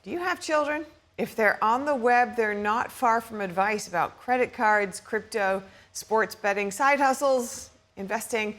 Do you have children? If they're on the web, they're not far from advice about credit cards, crypto, sports betting, side hustles, investing.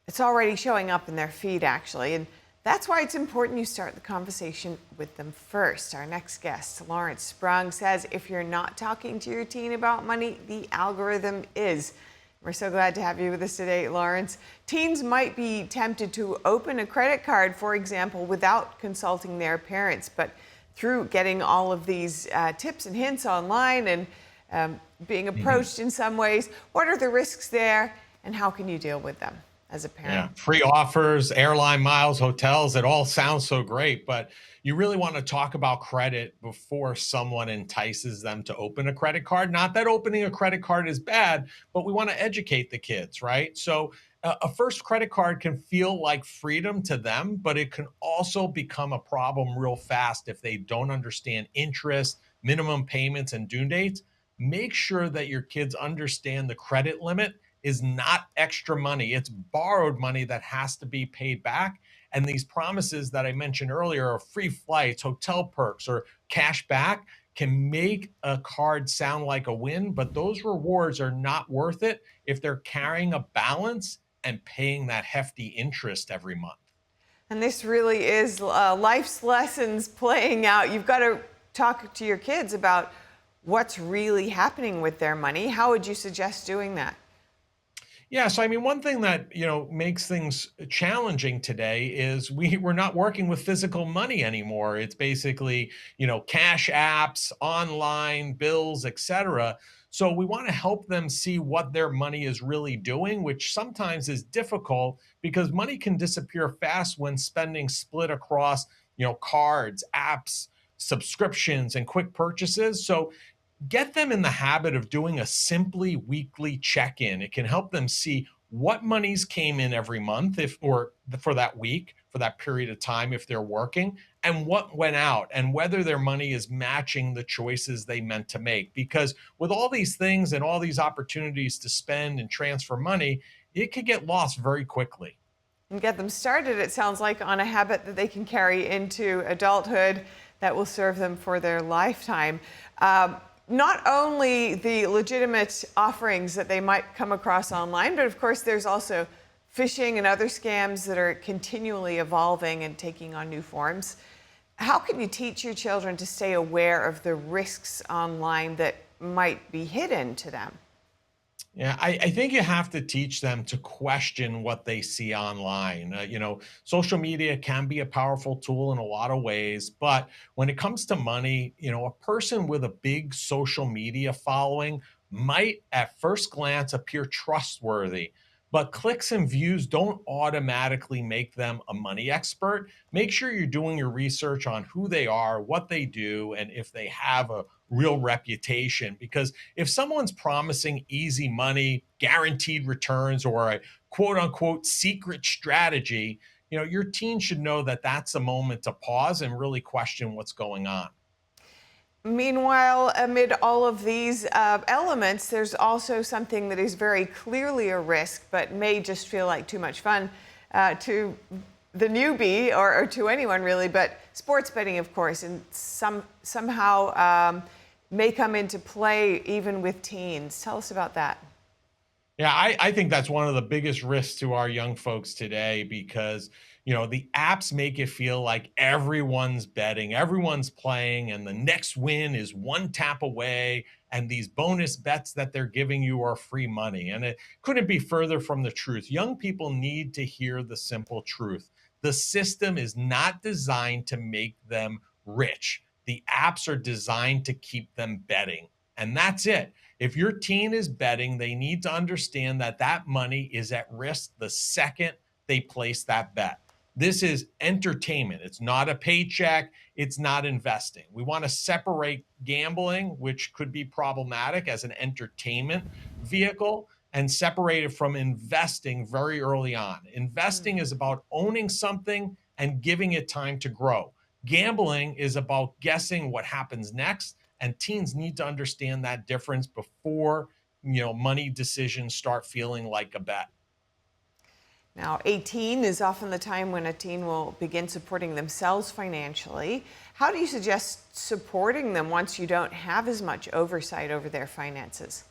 It's already showing up in their feed, actually. And that's why it's important you start the conversation with them first. Our next guest, Lawrence Sprung, says if you're not talking to your teen about money, the algorithm is. We're so glad to have you with us today, Lawrence. Teens might be tempted to open a credit card, for example, without consulting their parents, but through getting all of these tips and hints online and being approached in some ways, what are the risks there and how can you deal with them as a parent? Yeah, free offers, airline miles, hotels, it all sounds so great, but you really want to talk about credit before someone entices them to open a credit card. Not that opening a credit card is bad, but we want to educate the kids, right? So a first credit card can feel like freedom to them, but it can also become a problem real fast if they don't understand interest, minimum payments, and due dates. Make sure that your kids understand the credit limit is not extra money. It's borrowed money that has to be paid back. And these promises that I mentioned earlier of free flights, hotel perks, or cash back can make a card sound like a win, but those rewards are not worth it if they're carrying a balance and paying that hefty interest every month. And this really is life's lessons playing out. You've got to talk to your kids about what's really happening with their money. How would you suggest doing that? Yeah, so I mean, one thing that makes things challenging today is we're not working with physical money anymore. It's basically cash apps, online bills, etc. So we want to help them see what their money is really doing, which sometimes is difficult because money can disappear fast when spending split across cards, apps, subscriptions, and quick purchases. So get them in the habit of doing a simply weekly check-in. It can help them see what monies came in every month if or for that week, for that period of time if they're working, and what went out and whether their money is matching the choices they meant to make. Because with all these things and all these opportunities to spend and transfer money, it could get lost very quickly. And get them started, it sounds like, on a habit that they can carry into adulthood that will serve them for their lifetime. Not only the legitimate offerings that they might come across online, but of course there's also phishing and other scams that are continually evolving and taking on new forms. How can you teach your children to stay aware of the risks online that might be hidden to them? Yeah, I think you have to teach them to question what they see online. Social media can be a powerful tool in a lot of ways, but when it comes to money, a person with a big social media following might at first glance appear trustworthy, but clicks and views don't automatically make them a money expert. Make sure you're doing your research on who they are, what they do, and if they have a real reputation. Because if someone's promising easy money, guaranteed returns, or a quote unquote secret strategy, your teen should know that that's a moment to pause and really question what's going on. Meanwhile, amid all of these elements, there's also something that is very clearly a risk, but may just feel like too much fun to the newbie or to anyone really. But sports betting, of course, and somehow may come into play even with teens. Tell us about that. Yeah, I think that's one of the biggest risks to our young folks today because, the apps make it feel like everyone's betting, everyone's playing, and the next win is one tap away. And these bonus bets that they're giving you are free money. And it couldn't be further from the truth. Young people need to hear the simple truth. The system is not designed to make them rich. The apps are designed to keep them betting. And that's it. If your teen is betting, they need to understand that that money is at risk the second they place that bet. This is entertainment. It's not a paycheck. It's not investing. We want to separate gambling, which could be problematic as an entertainment vehicle, and separate it from investing very early on. Investing is about owning something and giving it time to grow. Gambling is about guessing what happens next, and teens need to understand that difference before money decisions start feeling like a bet. Now, 18 is often the time when a teen will begin supporting themselves financially. How do you suggest supporting them once you don't have as much oversight over their finances?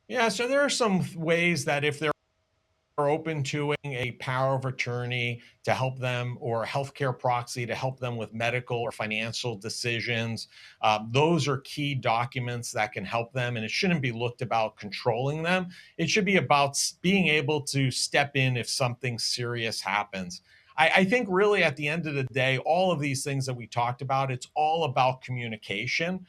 Yeah, so there are some ways that if they're open to a power of attorney to help them or a healthcare proxy to help them with medical or financial decisions. Those are key documents that can help them, and it shouldn't be looked about controlling them. It should be about being able to step in if something serious happens. I think really at the end of the day, all of these things that we talked about, it's all about communication.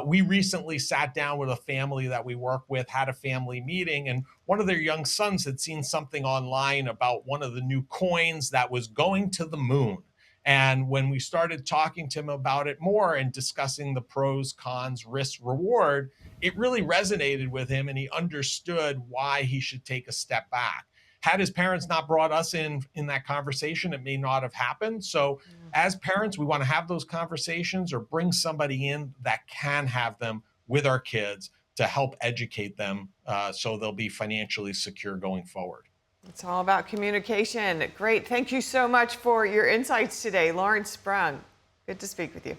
We recently sat down with a family that we work with, had a family meeting, and one of their young sons had seen something online about one of the new coins that was going to the moon. And when we started talking to him about it more and discussing the pros, cons, risk, reward, it really resonated with him and he understood why he should take a step back. Had his parents not brought us in that conversation, it may not have happened. So as parents, we want to have those conversations or bring somebody in that can have them with our kids to help educate them so they'll be financially secure going forward. It's all about communication. Great. Thank you so much for your insights today, Lawrence Sprung. Good to speak with you.